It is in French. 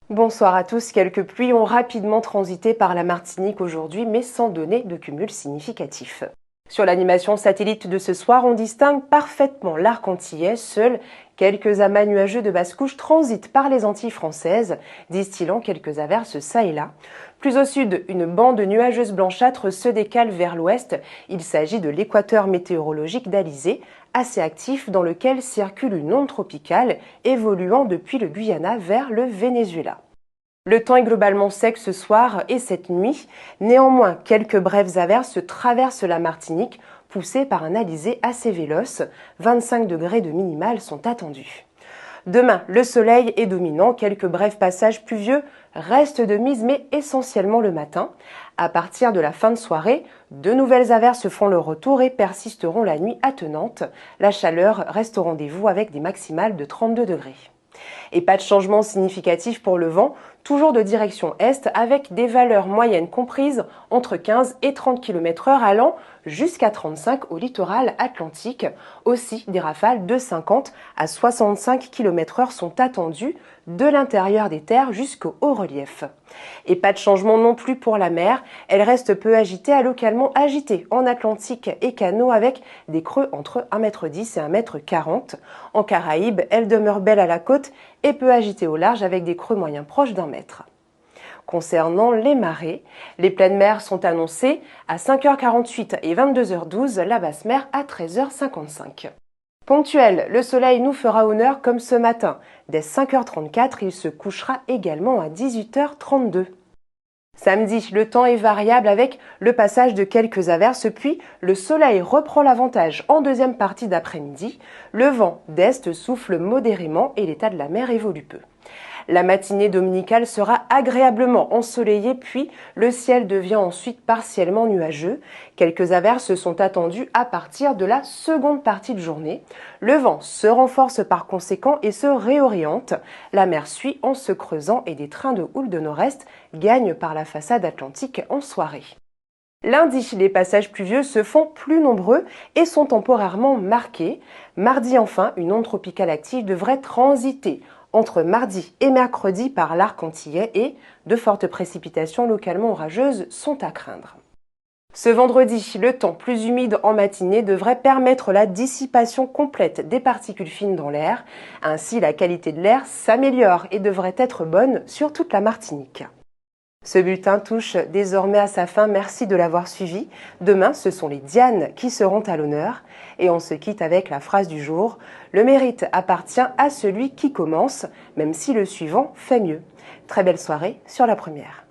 Bonsoir à tous. Quelques pluies ont rapidement transité par la Martinique aujourd'hui, mais sans donner de cumul significatif. Sur l'animation satellite de ce soir, on distingue parfaitement l'arc antillais. Seuls quelques amas nuageux de basse couche transitent par les Antilles françaises, distillant quelques averses çà et là. Plus au sud, une bande nuageuse blanchâtre se décale vers l'ouest. Il s'agit de l'équateur météorologique d'Alizé, assez actif, dans lequel circule une onde tropicale évoluant depuis le Guyana vers le Venezuela. Le temps est globalement sec ce soir et cette nuit. Néanmoins, quelques brèves averses traversent la Martinique, poussées par un alizé assez véloce. 25 degrés de minimale sont attendus. Demain, le soleil est dominant. Quelques brefs passages pluvieux restent de mise, mais essentiellement le matin. À partir de la fin de soirée, de nouvelles averses font leur retour et persisteront la nuit attenante. La chaleur reste au rendez-vous avec des maximales de 32 degrés. Et pas de changement significatif pour le vent, toujours de direction est avec des valeurs moyennes comprises entre 15 et 30 km/h allant jusqu'à 35 au littoral atlantique. Aussi, des rafales de 50 à 65 km/h sont attendues de l'intérieur des terres jusqu'au haut relief. Et pas de changement non plus pour la mer, elle reste peu agitée à localement agitée en Atlantique et canaux avec des creux entre 1,10 m et 1,40 m. En Caraïbes, elle demeure belle à la côte et peu agitée au large avec des creux moyens proches d'1 mètre. Concernant les marées, les pleines mers sont annoncées à 5h48 et 22h12, la basse mer à 13h55. Ponctuel, le soleil nous fera honneur comme ce matin. Dès 5h34, il se couchera également à 18h32. Samedi, le temps est variable avec le passage de quelques averses, puis le soleil reprend l'avantage en deuxième partie d'après-midi. Le vent d'est souffle modérément et l'état de la mer évolue peu. La matinée dominicale sera agréablement ensoleillée, puis le ciel devient ensuite partiellement nuageux. Quelques averses sont attendues à partir de la seconde partie de journée. Le vent se renforce par conséquent et se réoriente. La mer suit en se creusant et des trains de houle de nord-est gagnent par la façade atlantique en soirée. Lundi, les passages pluvieux se font plus nombreux et sont temporairement marqués. Mardi enfin, une onde tropicale active devrait transiter entre mardi et mercredi par l'arc antillais et de fortes précipitations localement orageuses sont à craindre. Ce vendredi, le temps plus humide en matinée devrait permettre la dissipation complète des particules fines dans l'air. Ainsi, la qualité de l'air s'améliore et devrait être bonne sur toute la Martinique. Ce bulletin touche désormais à sa fin. Merci de l'avoir suivi. Demain, ce sont les Dianes qui seront à l'honneur. Et on se quitte avec la phrase du jour. Le mérite appartient à celui qui commence, même si le suivant fait mieux. Très belle soirée sur La Première.